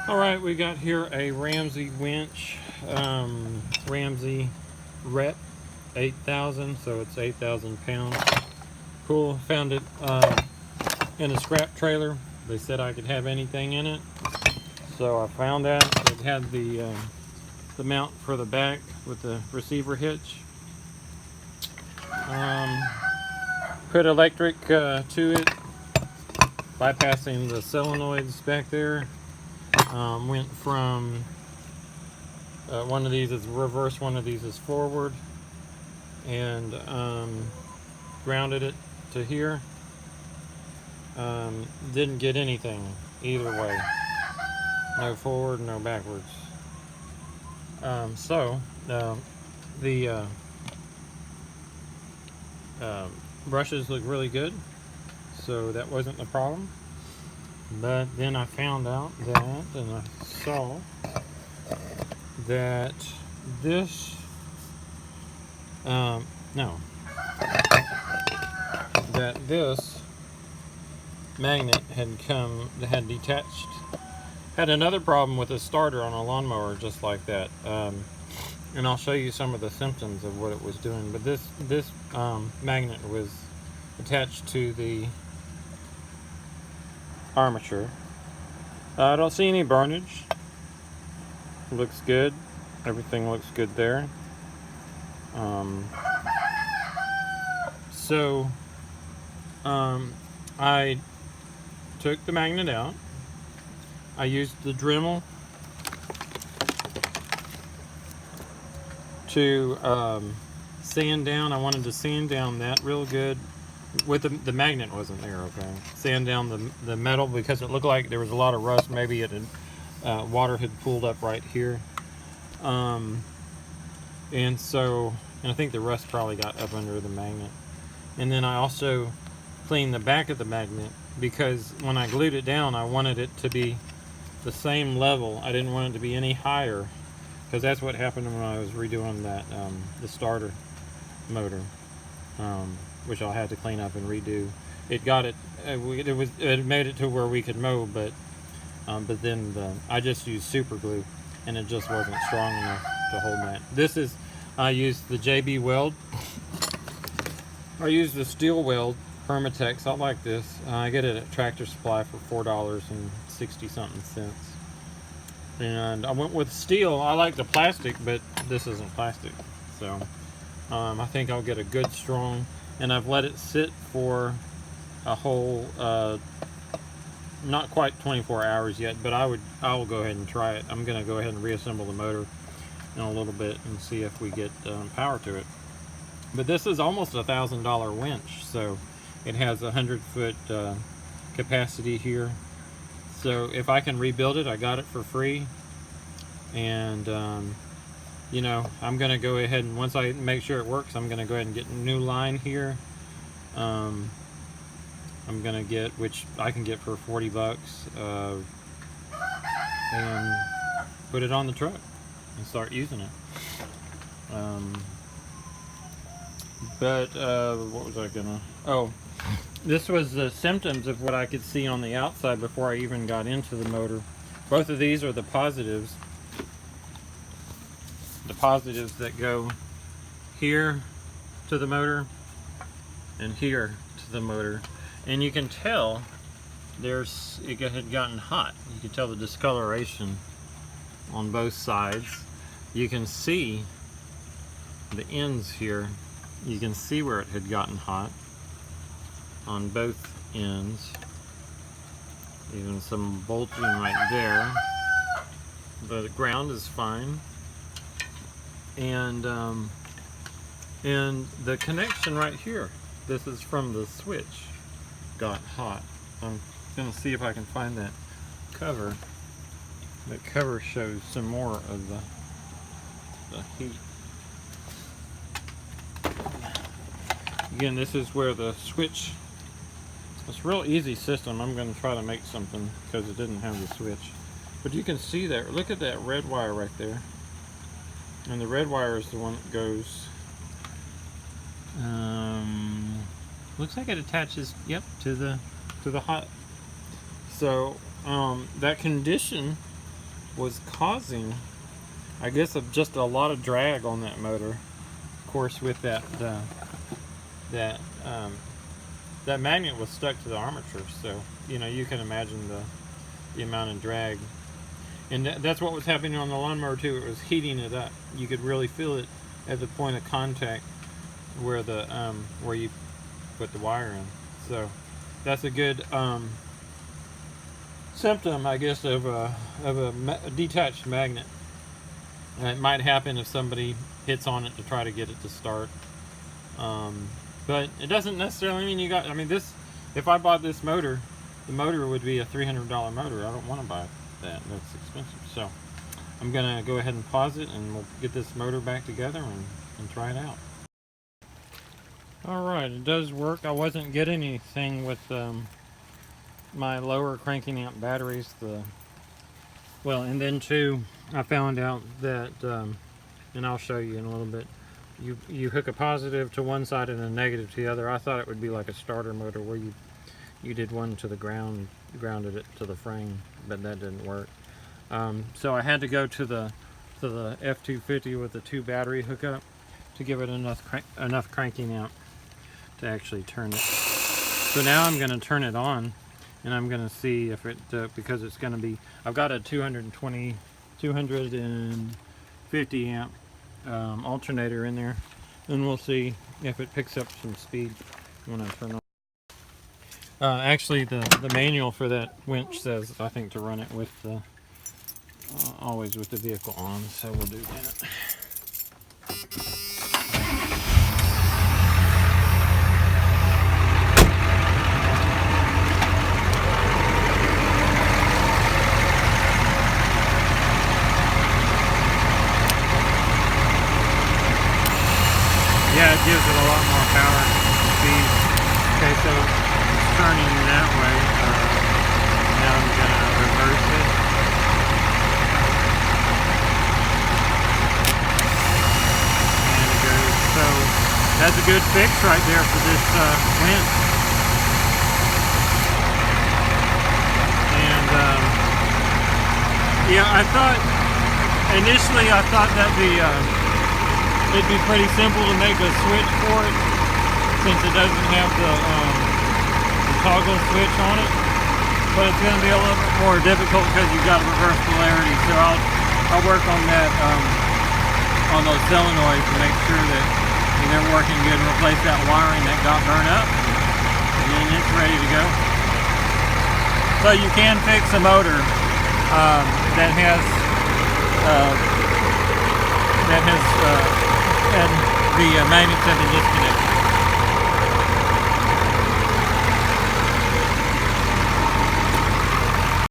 Alright, we got here a Ramsey winch, Ramsey Rep 8,000, so it's 8,000 pounds. Cool, found it in a scrap trailer. They said I could have anything in it, so I found that. It had the mount for the back with the receiver hitch. Put electric to it, bypassing the solenoids back there. Went from one of these is reverse, one of these is forward, and grounded it to here. Didn't get anything either way, no forward, no backwards. The brushes look really good, so that wasn't the problem. But then I found out that, and I saw that this, no, that this magnet had detached, had another problem with a starter on a lawnmower just like that. And I'll show you some of the symptoms of what it was doing. But this magnet was attached to the armature. I don't see any burnage. Looks good. Everything looks good there. I took the magnet out. I used the Dremel to sand down. I wanted to sand down that real good. With the magnet wasn't there, okay. Sand down the metal because it looked like there was a lot of rust. Maybe it had water had pooled up right here, and I think the rust probably got up under the magnet. And then I also cleaned the back of the magnet because when I glued it down, I wanted it to be the same level. I didn't want it to be any higher, because that's what happened when I was redoing that the starter motor. Which I had to clean up and redo. It got it. It made it to where we could mow, but then I just used super glue, and it just wasn't strong enough to hold that. I used the JB weld. I used the steel weld Permatex. I like this. I get it at Tractor Supply for $4.60 something. And I went with steel. I like the plastic, but this isn't plastic, so I think I'll get a good strong. And I've let it sit for a whole, not quite 24 hours yet, but I'll go ahead and try it. I'm going to go ahead and reassemble the motor in a little bit and see if we get power to it. But this is almost $1,000 winch, so it has 100-foot capacity here. So if I can rebuild it, I got it for free. And you know, I'm going to go ahead and once I make sure it works, I'm going to go ahead and get a new line here. I'm going to get, which I can get for 40 bucks, and put it on the truck and start using it. What was I going to, oh, this was the symptoms of what I could see on the outside before I even got into the motor. Both of these are the positives. The positives that go here to the motor and here to the motor, and you can tell it had gotten hot. You can tell the discoloration on both sides. You can see the ends here. You can see where it had gotten hot on both ends. Even some bulging right there. The ground is fine. And the connection right here, this is from the switch, got hot. I'm gonna see if I can find that cover. That cover shows some more of the heat. Again, this is where the switch, it's a real easy system. I'm gonna try to make something because it didn't have the switch. But you can see there, look at that red wire right there. And the red wire is the one that goes, looks like it attaches, yep, to the hot. So that condition was causing, I guess, just a lot of drag on that motor. Of course, with that that magnet was stuck to the armature, so you know, you can imagine the amount of drag. And that's what was happening on the lawnmower too. It was heating it up. You could really feel it at the point of contact where the where you put the wire in. So that's a good symptom, I guess, of a detached magnet. It might happen if somebody hits on it to try to get it to start. But it doesn't necessarily mean you got. I mean, this. If I bought this motor, the motor would be a $300 motor. I don't want to buy that. That's expensive. So I'm gonna go ahead and pause it, and we'll get this motor back together and try it out. All right, it does work. I wasn't getting anything with my lower cranking amp batteries. And then too, I found out that, and I'll show you in a little bit. You hook a positive to one side and a negative to the other. I thought it would be like a starter motor where you did one to the ground, grounded it to the frame, but that didn't work. So I had to go to the F250 with the 2 battery hookup to give it enough cranking amp to actually turn it. So now I'm going to turn it on, and I'm going to see if it because it's going to be, I've got a 250 amp alternator in there, and we'll see if it picks up some speed when I turn on. Actually, the manual for that winch says, I think, to run it with the always with the vehicle on, so we'll do that. Yeah, it gives it a lot more power and speed. Okay, so it's turning that way. Now I'm going to reverse it. And it goes. So that's a good fix right there for this winch. And yeah, initially I thought that it'd be pretty simple to make a switch for it, since it doesn't have the toggle switch on it. But it's going to be a little bit more difficult because you've got reverse polarity. So I'll work on that, on those solenoids to make sure that they're working good, and replace that wiring that got burned up, and then it's ready to go. So you can fix a motor that has and the magnets have been disconnected.